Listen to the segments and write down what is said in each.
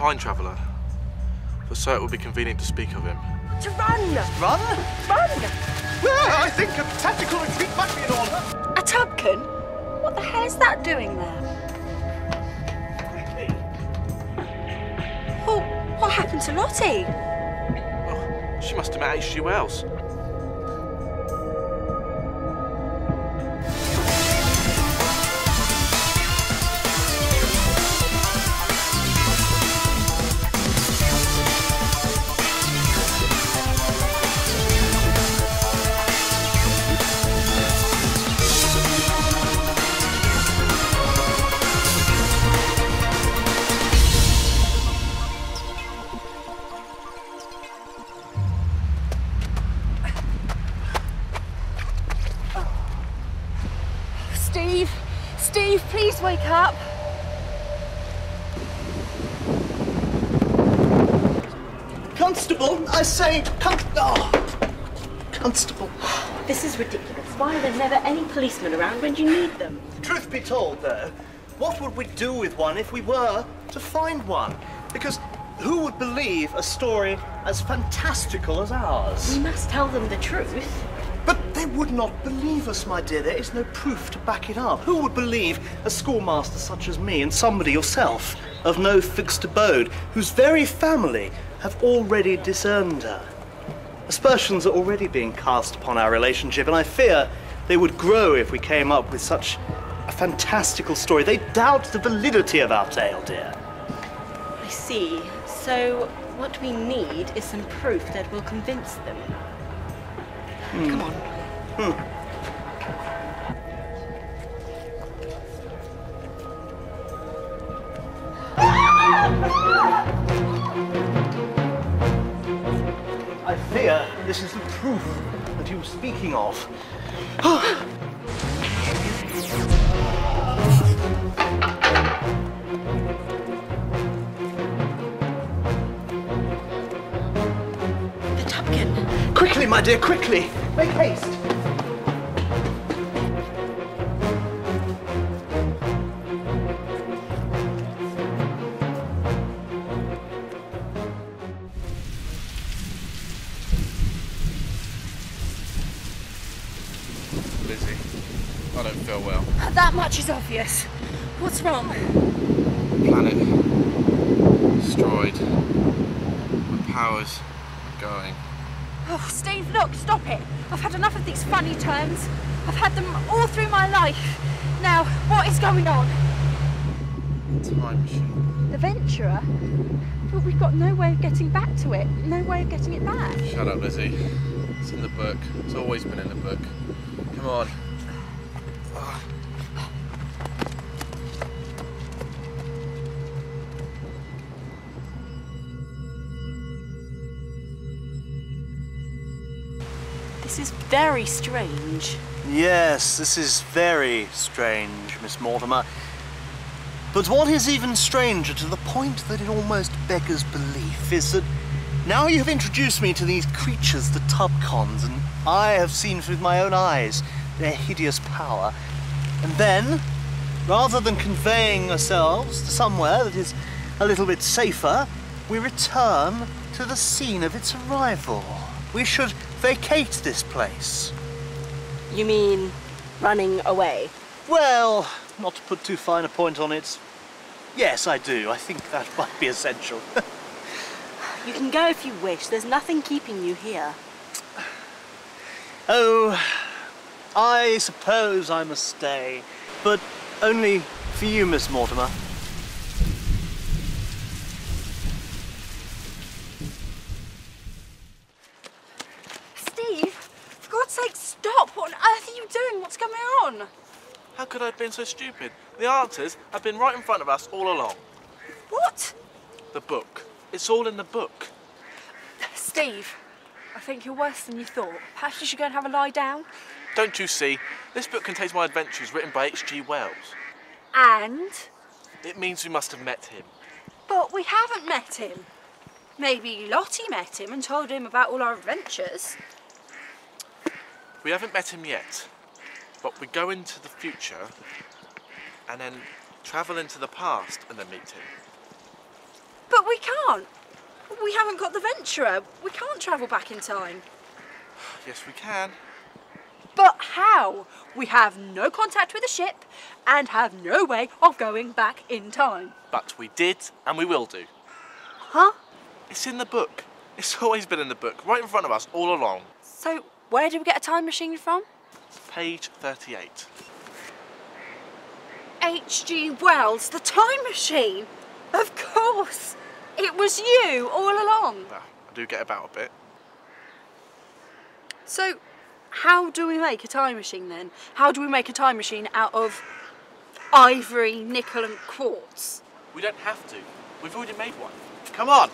time traveller, for so it would be convenient to speak of him. To run! Run? Run! I think a tactical retreat might be in order. A Tubcon? What the hell is that doing there? Well, what happened to Lottie? Oh, she must have met H.G. Wells. Steve, please wake up. Constable, I say, Constable. This is ridiculous. Why are there never any policemen around when you need them? Truth be told, though, what would we do with one if we were to find one? Because who would believe a story as fantastical as ours? We must tell them the truth. But they would not believe us, my dear. There is no proof to back it up. Who would believe a schoolmaster such as me and somebody yourself of no fixed abode, whose very family have already disowned her? Aspersions are already being cast upon our relationship, and I fear they would grow if we came up with such a fantastical story. They doubt the validity of our tale, dear. I see. So what we need is some proof that will convince them. Come on. I fear this is the proof that you were speaking of. The Tubcon. Quickly, my dear, quickly! Make haste! Lizzie, I don't feel well. That much is obvious. What's wrong? Planet destroyed. My powers are going. Oh, Steve, look, stop it. I've had enough of these funny turns. I've had them all through my life. Now, what is going on? Time machine. The Venturer? But we've got no way of getting back to it. No way of getting it back. Shut up, Lizzie. It's in the book. It's always been in the book. Come on. This is very strange. Yes, this is very strange, Miss Mortimer. But what is even stranger, to the point that it almost beggars belief, is that now you have introduced me to these creatures, the Tubcons, and I have seen with my own eyes their hideous power. And then, rather than conveying ourselves to somewhere that is a little bit safer, we return to the scene of its arrival. We should vacate this place. You mean running away? Well, not to put too fine a point on it, yes, I do. I think that might be essential. You can go if you wish. There's nothing keeping you here. Oh, I suppose I must stay, but only for you, Miss Mortimer. Steve, for God's sake, stop! What on earth are you doing? What's going on? How could I have been so stupid? The answers have been right in front of us all along. What? The book. It's all in the book. Steve, I think you're worse than you thought. Perhaps you should go and have a lie down. Don't you see? This book contains my adventures written by H.G. Wells. And? It means we must have met him. But we haven't met him. Maybe Lottie met him and told him about all our adventures. We haven't met him yet, but we go into the future and then travel into the past and then meet him. But we can't. We haven't got the Venturer. We can't travel back in time. Yes, we can. But how? We have no contact with the ship and have no way of going back in time. But we did, and we will do. Huh? It's in the book. It's always been in the book, right in front of us, all along. So, where did we get a time machine from? Page 38. H.G. Wells, the time machine. Of course. It was you all along. Well, I do get about a bit. So, how do we make a time machine then? How do we make a time machine out of ivory, nickel and quartz? We don't have to. We've already made one. Come on!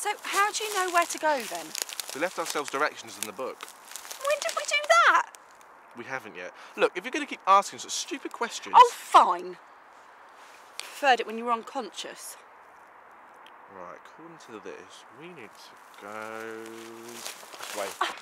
So, how do you know where to go then? We left ourselves directions in the book. When did we do that? We haven't yet. Look, if you're going to keep asking such stupid questions... Oh, fine. Preferred it when you were unconscious. Right, according to this, we need to go this way. Ah.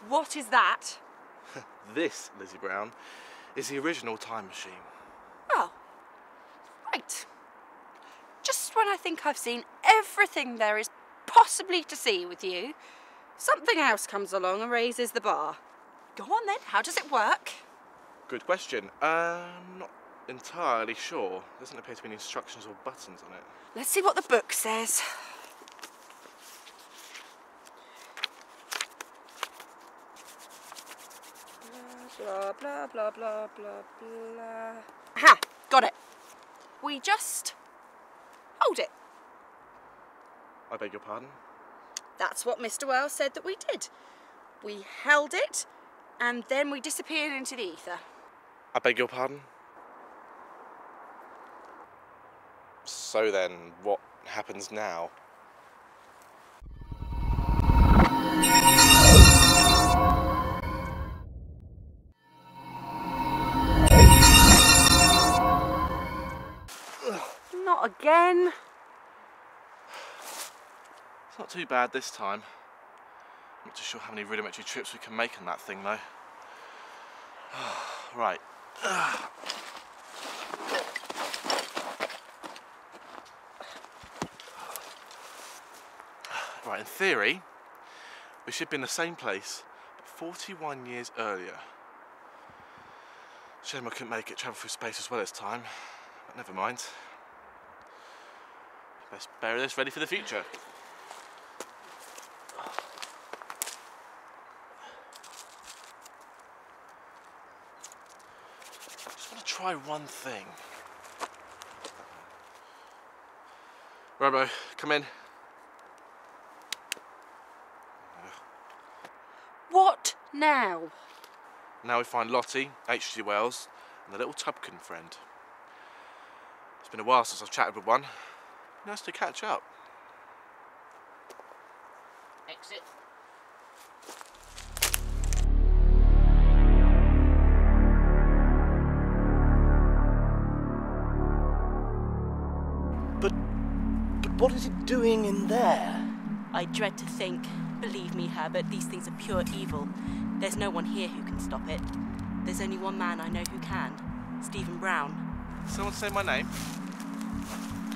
What is that? This, Lizzie Brown, is the original time machine. Oh, right. Just when I think I've seen everything there is possibly to see with you, something else comes along and raises the bar. Go on then, how does it work? Good question. Not entirely sure. There doesn't appear to be any instructions or buttons on it. Let's see what the book says. Blah, blah, blah, blah, blah, blah. Aha, got it. We just hold it. I beg your pardon? That's what Mr. Wells said that we did. We held it, and then we disappeared into the ether. I beg your pardon? So then, what happens now? Not again. It's not too bad this time. I'm not too sure how many rudimentary trips we can make on that thing though. Right. Right, in theory, we should be in the same place, but 41 years earlier. Shame I couldn't make it travel through space as well as time, but never mind. Best bury this ready for the future. Just want to try one thing. Robo, come in. What now? Now we find Lottie, H.G. Wells, and the little Tubcon friend. It's been a while since I've chatted with one. Nice to catch up. Exit. But what is it doing in there? I dread to think. Believe me, Herbert, these things are pure evil. There's no one here who can stop it. There's only one man I know who can. Stephen Brown. Someone say my name?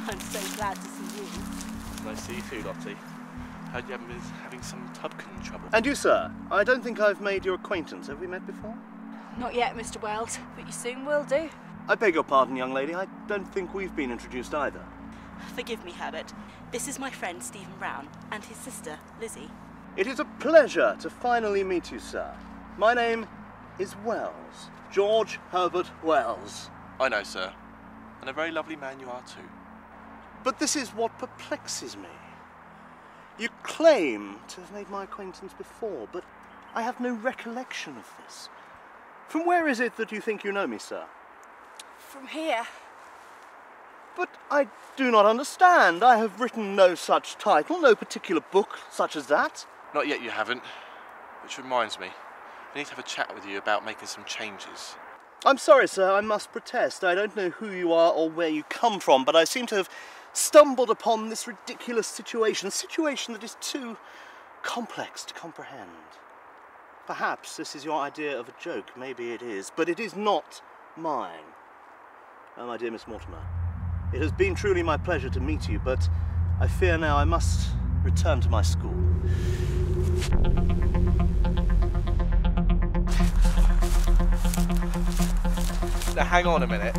I'm so glad to see you. Nice to see you too, Lottie. Heard you haven't been having some Tubcan trouble. And you, sir? I don't think I've made your acquaintance. Have we met before? Not yet, Mr. Wells, but you soon will do. I beg your pardon, young lady. I don't think we've been introduced either. Forgive me, Herbert. This is my friend Stephen Brown and his sister, Lizzie. It is a pleasure to finally meet you, sir. My name is Wells. George Herbert Wells. I know, sir. And a very lovely man you are too. But this is what perplexes me. You claim to have made my acquaintance before, but I have no recollection of this. From where is it that you think you know me, sir? From here. But I do not understand. I have written no such title, no particular book such as that. Not yet you haven't. Which reminds me, I need to have a chat with you about making some changes. I'm sorry, sir, I must protest. I don't know who you are or where you come from, but I seem to have stumbled upon this ridiculous situation, a situation that is too complex to comprehend. Perhaps this is your idea of a joke, maybe it is, but it is not mine. Oh, my dear Miss Mortimer, it has been truly my pleasure to meet you, but I fear now I must return to my school. Now hang on a minute.